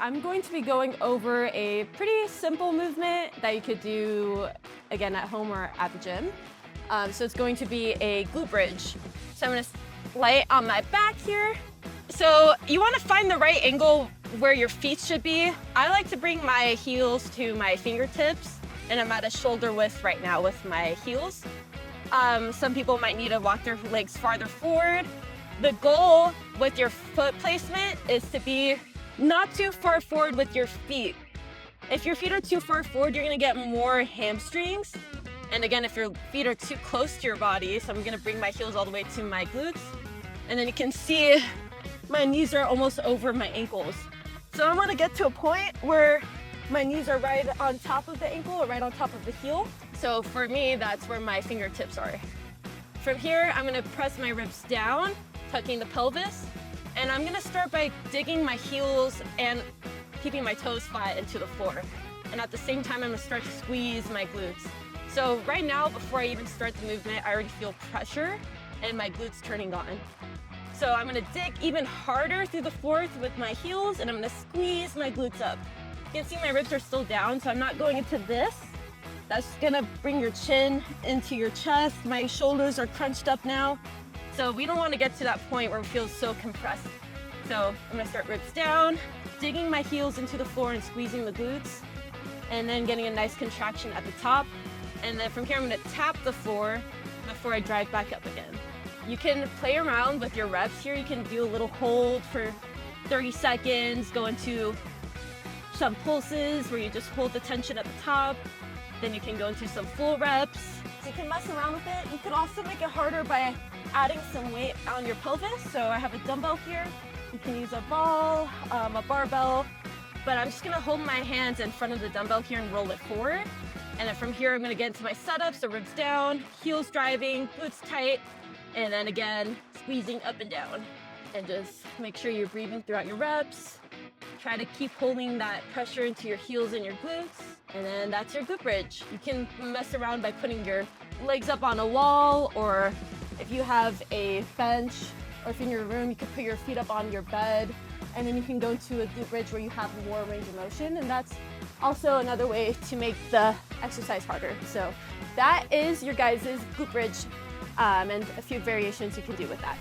I'm going to be going over a pretty simple movement that you could do, again, at home or at the gym. So it's going to be a glute bridge. So I'm gonna lay on my back here. So you wanna find the right angle where your feet should be. I like to bring my heels to my fingertips, and I'm at a shoulder width right now with my heels. Some people might need to walk their legs farther forward. The goal with your foot placement is to be not too far forward with your feet. If your feet are too far forward, you're gonna get more hamstrings. And again, if your feet are too close to your body, so I'm gonna bring my heels all the way to my glutes. And then you can see my knees are almost over my ankles. So I wanna get to a point where my knees are right on top of the ankle or right on top of the heel. So for me, that's where my fingertips are. From here, I'm gonna press my ribs down, tucking the pelvis. And I'm gonna start by digging my heels and keeping my toes flat into the floor. And at the same time, I'm gonna start to squeeze my glutes. So right now, before I even start the movement, I already feel pressure and my glutes turning on. So I'm gonna dig even harder through the floor with my heels, and I'm gonna squeeze my glutes up. You can see my ribs are still down, so I'm not going into this. That's gonna bring your chin into your chest. My shoulders are crunched up now. So we don't wanna get to that point where it feels so compressed. So I'm gonna start ribs down, digging my heels into the floor and squeezing the glutes, and then getting a nice contraction at the top. And then from here, I'm gonna tap the floor before I drive back up again. You can play around with your reps here. You can do a little hold for 30 seconds, go into some pulses where you just hold the tension at the top. Then you can go into some full reps. So you can mess around with it. You could also make it harder by adding some weight on your pelvis. So I have a dumbbell here. You can use a ball, a barbell, but I'm just gonna hold my hands in front of the dumbbell here and roll it forward. And then from here, I'm gonna get into my setup, so ribs down, heels driving, glutes tight, and then again, squeezing up and down. And just make sure you're breathing throughout your reps. Try to keep holding that pressure into your heels and your glutes. And then that's your glute bridge. You can mess around by putting your legs up on a wall, or if you have a bench, or if you're in your room, you can put your feet up on your bed, and then you can go to a glute bridge where you have more range of motion, and that's also another way to make the exercise harder. So that is your guys' glute bridge, and a few variations you can do with that.